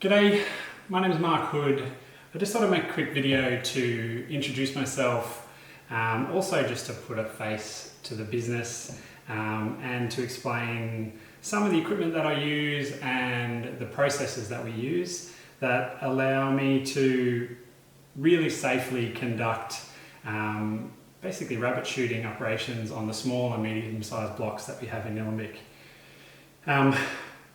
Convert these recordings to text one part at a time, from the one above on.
G'day, my name is Mark Hood. I just thought I'd make a quick video to introduce myself, also just to put a face to the business and to explain some of the equipment that I use and the processes that we use that allow me to really safely conduct basically rabbit shooting operations on the small and medium-sized blocks that we have in Nillumbik.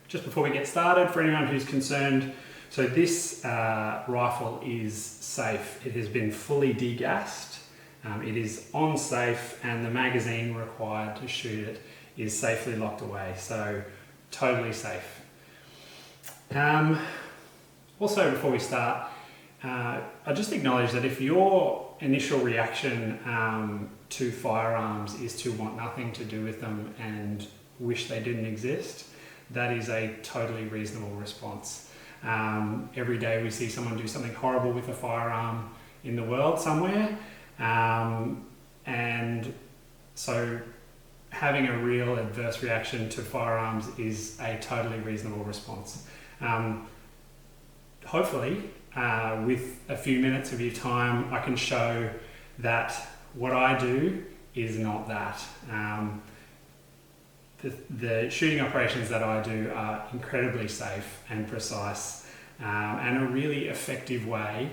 Just before we get started, for anyone who's concerned, so this rifle is safe. It has been fully degassed. It is on safe, and the magazine required to shoot it is safely locked away, so totally safe. Also, before we start, I just acknowledge that if your initial reaction to firearms is to want nothing to do with them and wish they didn't exist, that is a totally reasonable response. Every day we see someone do something horrible with a firearm in the world somewhere, and so having a real adverse reaction to firearms is a totally reasonable response. Hopefully, with a few minutes of your time, I can show that what I do is not that. The shooting operations that I do are incredibly safe and precise, and a really effective way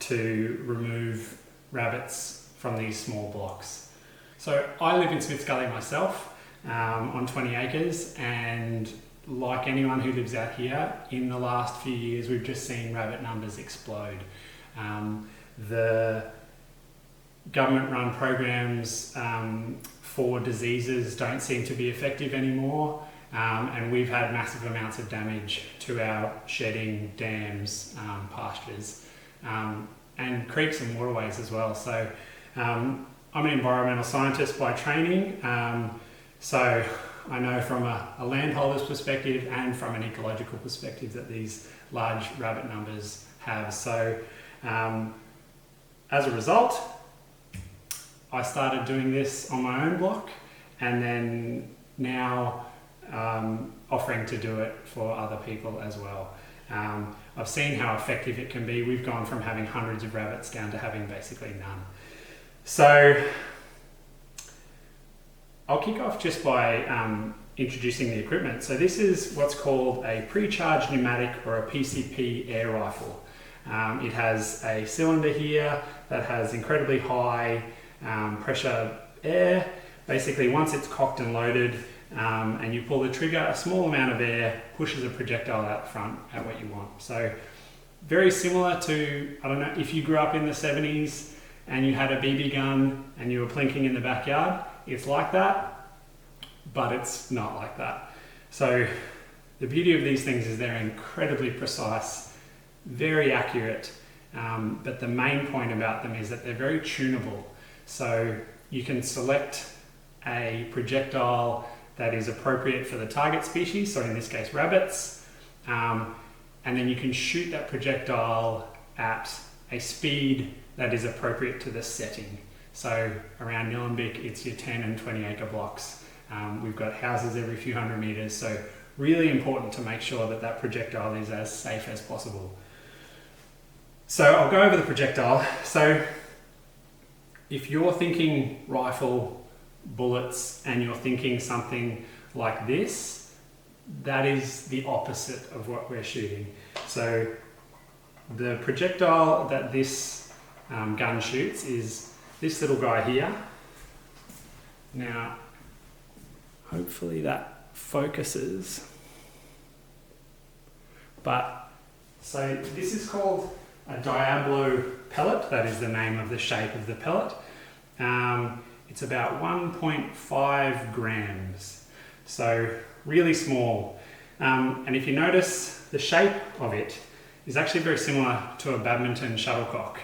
to remove rabbits from these small blocks. So I live in Smiths Gully myself, on 20 acres, and like anyone who lives out here, in the last few years we've just seen rabbit numbers explode. The government-run programs for diseases don't seem to be effective anymore, and we've had massive amounts of damage to our shedding, dams, pastures, and creeks and waterways as well. So I'm an environmental scientist by training, so I know from a landholder's perspective and from an ecological perspective that these large rabbit numbers have. So as a result, I started doing this on my own block, and then now offering to do it for other people as well. I've seen how effective it can be. We've gone from having hundreds of rabbits down to having basically none. So I'll kick off just by introducing the equipment. So this is what's called a pre-charged pneumatic, or a PCP air rifle. It has a cylinder here that has incredibly high pressure air. Basically, once it's cocked and loaded and you pull the trigger, a small amount of air pushes a projectile out the front at what you want. So very similar to, I don't know, if you grew up in the 70s and you had a BB gun and you were plinking in the backyard, it's like that, but it's not like that. So the beauty of these things is they're incredibly precise, very accurate, but the main point about them is that they're very tunable. So you can select a projectile that is appropriate for the target species, so in this case rabbits, and then you can shoot that projectile at a speed that is appropriate to the setting. So around Nillumbik, it's your 10 and 20 acre blocks. We've got houses every few hundred meters, so really important to make sure that that projectile is as safe as possible. So I'll go over the projectile. So if you're thinking rifle bullets and you're thinking something like this, that is the opposite of what we're shooting. So the projectile that this gun shoots is this little guy here. Now, hopefully that focuses. But, so this is called a Diablo pellet. That is the name of the shape of the pellet. It's about 1.5 grams, so really small. And if you notice, the shape of it is actually very similar to a badminton shuttlecock.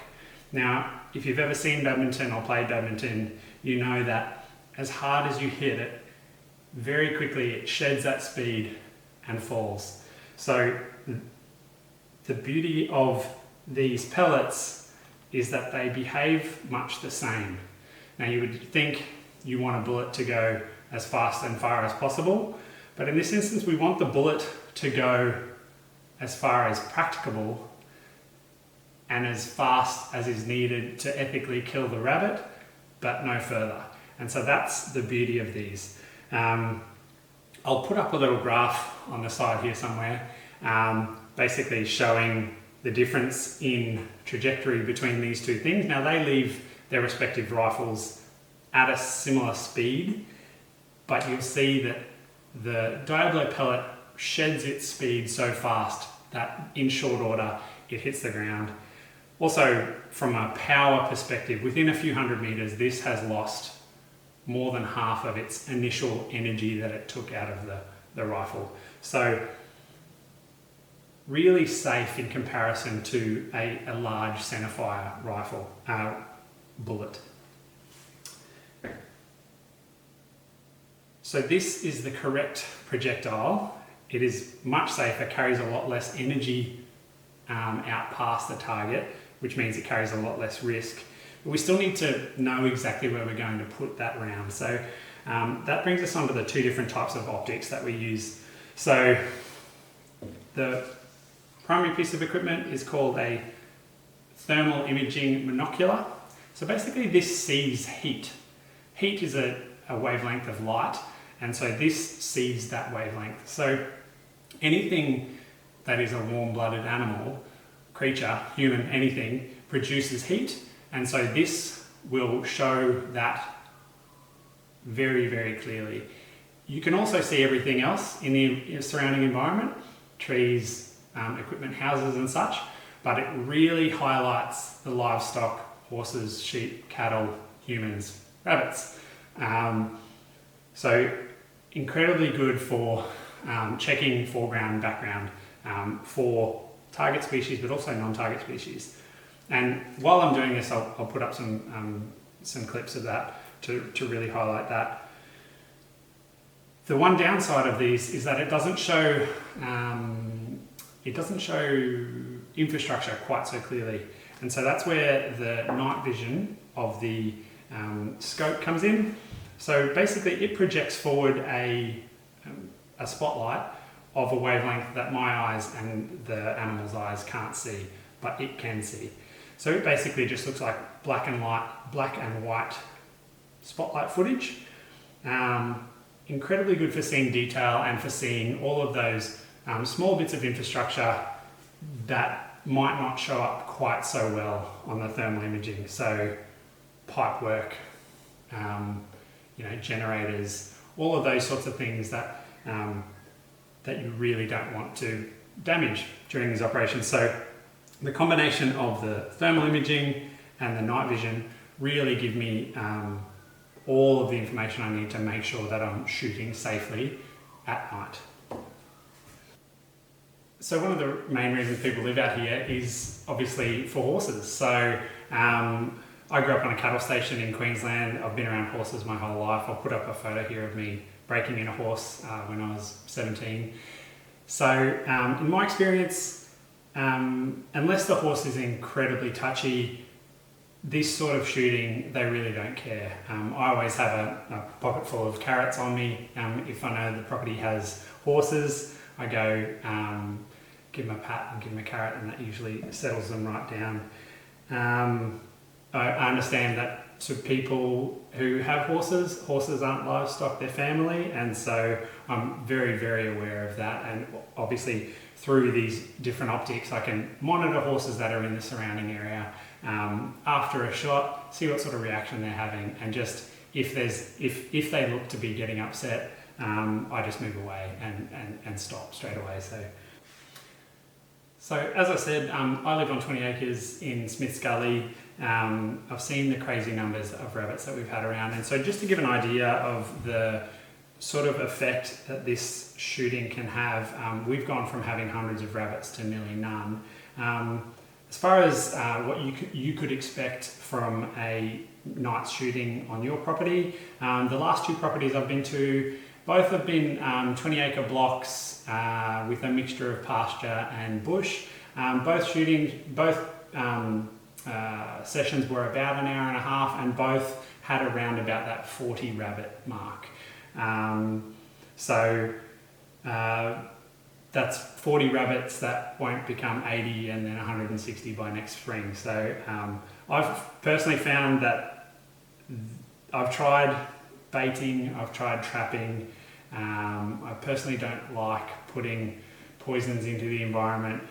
Now, if you've ever seen badminton or played badminton, you know that as hard as you hit it, very quickly it sheds that speed and falls. So the beauty of these pellets is that they behave much the same. Now, you would think you want a bullet to go as fast and far as possible, but in this instance we want the bullet to go as far as practicable and as fast as is needed to ethically kill the rabbit, but no further. And so that's the beauty of these. I'll put up a little graph on the side here somewhere, basically showing the difference in trajectory between these two things. Now they leave their respective rifles at a similar speed, but you'll see that the Diablo pellet sheds its speed so fast that in short order it hits the ground. Also, from a power perspective, within a few hundred meters, this has lost more than half of its initial energy that it took out of the rifle. So really safe in comparison to a large centerfire rifle bullet. So this is the correct projectile. It is much safer, carries a lot less energy out past the target, which means it carries a lot less risk. But we still need to know exactly where we're going to put that round. So that brings us on to the two different types of optics that we use. So the primary piece of equipment is called a thermal imaging monocular. So basically this sees heat. Heat is a wavelength of light, and so this sees that wavelength. So anything that is a warm-blooded animal, creature, human, anything, produces heat, and so this will show that very, very clearly. You can also see everything else in the surrounding environment, trees, equipment, houses and such, but it really highlights the livestock, horses, sheep, cattle, humans, rabbits. So incredibly good for checking foreground and background for target species, but also non-target species. And while I'm doing this, I'll put up some clips of that to really highlight that. The one downside of these is that it doesn't show infrastructure quite so clearly, and so that's where the night vision of the scope comes in. So basically, it projects forward a spotlight of a wavelength that my eyes and the animal's eyes can't see, but it can see. So it basically just looks like black and white spotlight footage. Incredibly good for seeing detail and for seeing all of those small bits of infrastructure that might not show up quite so well on the thermal imaging. So pipe work, generators, all of those sorts of things that you really don't want to damage during these operations. So the combination of the thermal imaging and the night vision really give me all of the information I need to make sure that I'm shooting safely at night. So one of the main reasons people live out here is obviously for horses. So I grew up on a cattle station in Queensland. I've been around horses my whole life. I'll put up a photo here of me breaking in a horse when I was 17. So in my experience, unless the horse is incredibly touchy, this sort of shooting, they really don't care. I always have a pocket full of carrots on me. If I know the property has horses, I go give them a pat and give them a carrot, and that usually settles them right down. I understand that to people who have horses aren't livestock, they're family, and so I'm very, very aware of that. And obviously through these different optics, I can monitor horses that are in the surrounding area after a shot, see what sort of reaction they're having, and just if they look to be getting upset, I just move away and stop straight away. So as I said, I live on 20 acres in Smiths Gully. I've seen the crazy numbers of rabbits that we've had around, and so just to give an idea of the sort of effect that this shooting can have, we've gone from having hundreds of rabbits to nearly none. As far as what you could expect from a night shooting on your property, the last two properties I've been to, both have been 20-acre blocks with a mixture of pasture and bush. Both sessions were about an hour and a half, and both had around about that 40 rabbit mark. that's 40 rabbits that won't become 80 and then 160 by next spring. So I've personally found that I've tried baiting, I've tried trapping. I personally don't like putting poisons into the environment.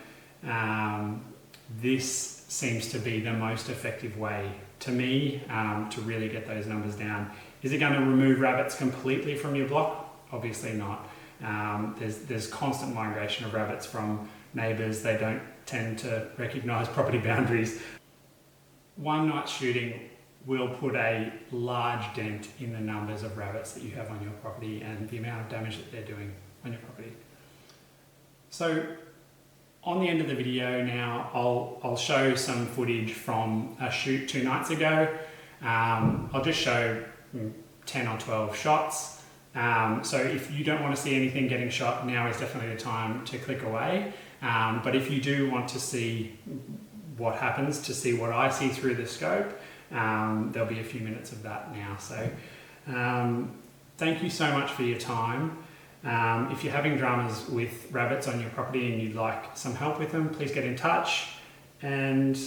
This seems to be the most effective way to me to really get those numbers down. Is it going to remove rabbits completely from your block? Obviously not. There's constant migration of rabbits from neighbours. They don't tend to recognise property boundaries. One night shooting will put a large dent in the numbers of rabbits that you have on your property and the amount of damage that they're doing on your property. So on the end of the video now, I'll show some footage from a shoot 2 nights ago. I'll just show 10 or 12 shots. So if you don't want to see anything getting shot, now is definitely the time to click away. But if you do want to see what happens, to see what I see through the scope, there'll be a few minutes of that now. So thank you so much for your time. If you're having dramas with rabbits on your property and you'd like some help with them, please get in touch, and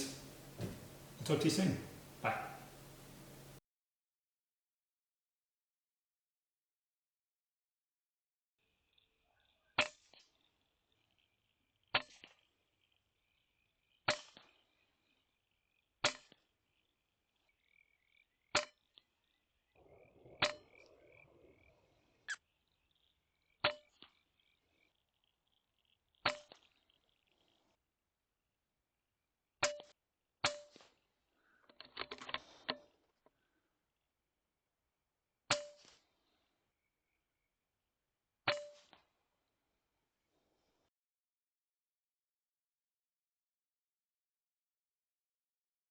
I'll talk to you soon.